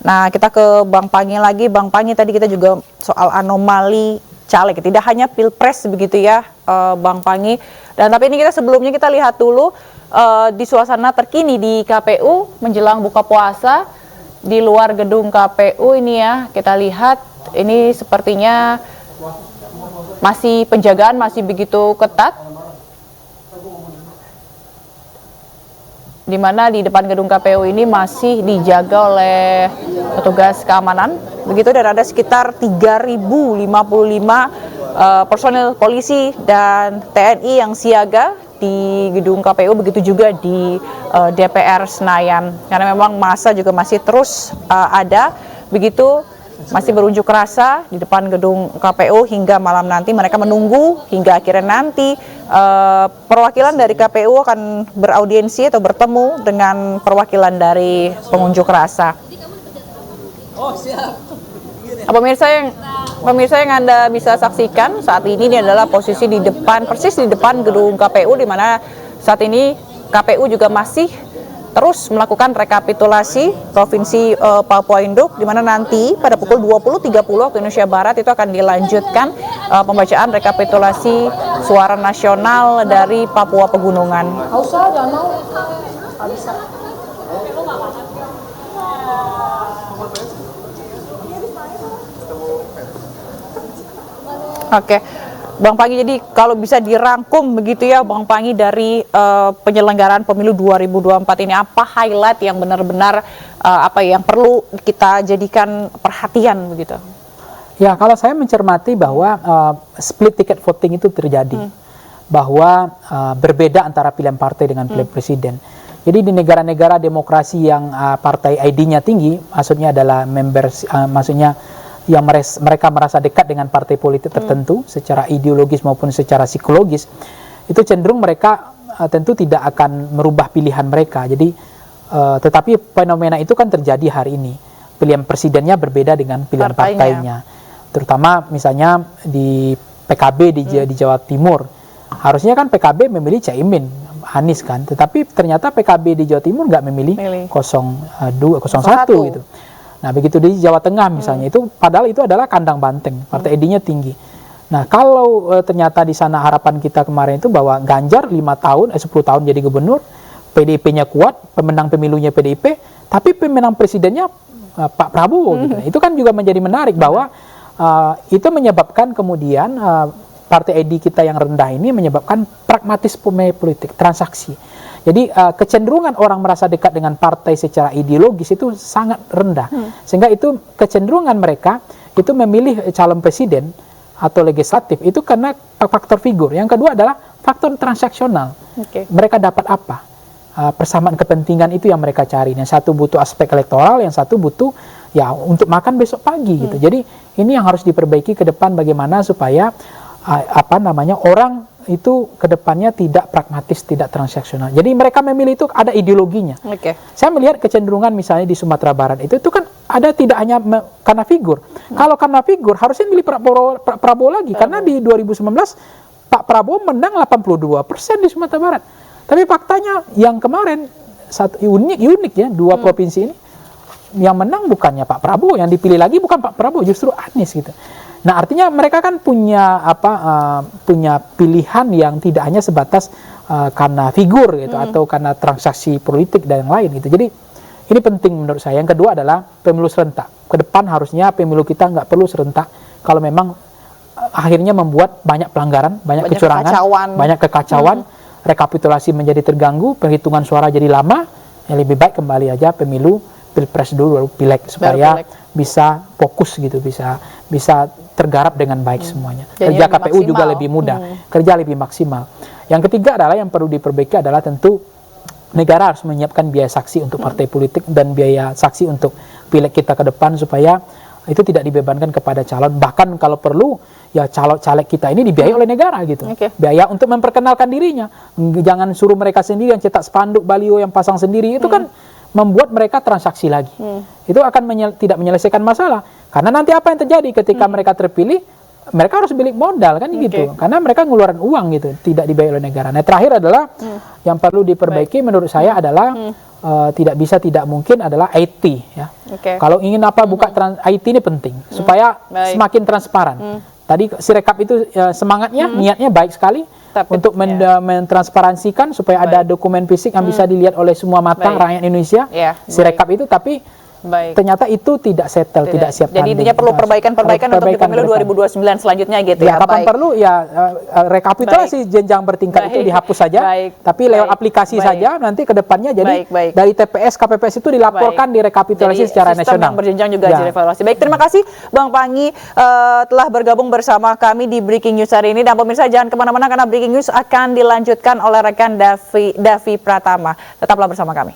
Nah, kita ke Bang Pangi lagi. Bang Pangi, tadi kita juga soal anomali caleg, tidak hanya pilpres begitu ya, Bang Pangi. Dan tapi ini sebelumnya kita lihat dulu di suasana terkini di KPU menjelang buka puasa di luar gedung KPU ini ya. Kita lihat ini sepertinya masih penjagaan masih begitu ketat, di mana di depan gedung KPU ini masih dijaga oleh petugas keamanan begitu, dan ada sekitar 3.055 personel polisi dan TNI yang siaga di gedung KPU, begitu juga di DPR Senayan, karena memang massa juga masih terus ada begitu, masih berunjuk rasa di depan gedung KPU hingga malam nanti. Mereka menunggu hingga akhirnya nanti perwakilan dari KPU akan beraudiensi atau bertemu dengan perwakilan dari pengunjuk rasa. Pemirsa yang Anda bisa saksikan saat ini adalah posisi di depan, persis di depan gedung KPU, di mana saat ini KPU juga masih terus melakukan rekapitulasi Provinsi Papua Induk, di mana nanti pada pukul 20.30 waktu Indonesia Barat itu akan dilanjutkan pembacaan rekapitulasi suara nasional dari Papua Pegunungan. Oke, Bang Pangi, jadi kalau bisa dirangkum begitu ya Bang Pangi dari penyelenggaraan pemilu 2024 ini, apa highlight yang benar-benar yang perlu kita jadikan perhatian begitu? Ya, kalau saya mencermati bahwa split ticket voting itu terjadi, bahwa berbeda antara pilihan partai dengan pilihan presiden. Jadi di negara-negara demokrasi yang partai ID-nya tinggi, maksudnya adalah members, maksudnya yang mereka merasa dekat dengan partai politik tertentu secara ideologis maupun secara psikologis, itu cenderung mereka tentu tidak akan merubah pilihan mereka. Jadi tetapi fenomena itu kan terjadi hari ini. Pilihan presidennya berbeda dengan pilihan partainya. Terutama misalnya di PKB di Jawa Timur. Harusnya kan PKB memilih Caimin, Anies kan, tetapi ternyata PKB di Jawa Timur nggak memilih 01 gitu. Nah, begitu di Jawa Tengah misalnya, itu padahal itu adalah kandang banteng, partai ID-nya tinggi. Nah, kalau ternyata di sana harapan kita kemarin itu bahwa Ganjar 10 tahun jadi gubernur, PDIP-nya kuat, pemenang pemilunya PDIP, tapi pemenang presidennya Pak Prabowo gitu. Itu kan juga menjadi menarik bahwa itu menyebabkan kemudian partai ID kita yang rendah ini menyebabkan pragmatisme politik, transaksi. Jadi kecenderungan orang merasa dekat dengan partai secara ideologis itu sangat rendah. Sehingga itu kecenderungan mereka itu memilih calon presiden atau legislatif itu karena faktor figur. Yang kedua adalah faktor transaksional. Mereka dapat apa? Persamaan kepentingan itu yang mereka cari. Yang satu butuh aspek elektoral, yang satu butuh ya untuk makan besok pagi gitu. Jadi ini yang harus diperbaiki ke depan, bagaimana supaya orang itu kedepannya tidak pragmatis, tidak transaksional. Jadi mereka memilih itu ada ideologinya. Saya melihat kecenderungan misalnya di Sumatera Barat itu kan ada tidak hanya karena figur. Kalau karena figur harusnya milih Prabowo lagi, karena di 2019 Pak Prabowo menang 82% di Sumatera Barat. Tapi faktanya yang kemarin unik ya, dua provinsi ini yang menang bukannya Pak Prabowo, yang dipilih lagi bukan Pak Prabowo, justru Anies gitu. Nah, artinya mereka kan punya punya pilihan yang tidak hanya sebatas karena figur gitu atau karena transaksi politik dan yang lain gitu. Jadi ini penting menurut saya. Yang kedua adalah pemilu serentak. Ke depan harusnya pemilu kita nggak perlu serentak kalau memang akhirnya membuat banyak pelanggaran, banyak kecurangan, banyak kekacauan, rekapitulasi menjadi terganggu, penghitungan suara jadi lama. Yang lebih baik kembali aja pemilu pilpres dulu baru pileg supaya bisa fokus gitu, bisa tergarap dengan baik semuanya. Kerja KPU maksimal. Juga lebih mudah, kerja lebih maksimal. Yang ketiga adalah yang perlu diperbaiki adalah tentu negara harus menyiapkan biaya saksi untuk partai politik dan biaya saksi untuk pileg kita ke depan supaya itu tidak dibebankan kepada calon. Bahkan kalau perlu ya caleg kita ini dibiayai oleh negara gitu. Biaya untuk memperkenalkan dirinya. Jangan suruh mereka sendiri yang cetak spanduk, baliho yang pasang sendiri, itu kan membuat mereka transaksi lagi. Itu akan tidak menyelesaikan masalah. Karena nanti apa yang terjadi ketika mereka terpilih, mereka harus balik modal kan gitu, karena mereka ngeluarin uang gitu, tidak dibayar oleh negara. Nah terakhir adalah yang perlu diperbaiki menurut saya adalah tidak mungkin adalah IT ya. Kalau ingin apa IT ini penting supaya semakin transparan. Tadi Sirekap itu semangatnya, niatnya baik sekali untuk mentransparansikan supaya ada dokumen fisik yang bisa dilihat oleh semua mata rakyat Indonesia. Sirekap itu, tapi ternyata itu tidak settle, tidak siap. Jadi intinya perlu perbaikan-perbaikan untuk di pemilu 2029 selanjutnya gitu ya. Kapan perlu ya rekapitulasi jenjang bertingkat itu dihapus saja, tapi lewat aplikasi saja nanti ke depannya. Jadi dari TPS, KPPS itu dilaporkan direkapitulasi secara nasional. Sistem yang berjenjang juga direvaluasi. Baik, terima kasih Bang Panggi telah bergabung bersama kami di Breaking News hari ini. Dan pemirsa jangan kemana-mana karena Breaking News akan dilanjutkan oleh rekan Davi Pratama. Tetaplah bersama kami.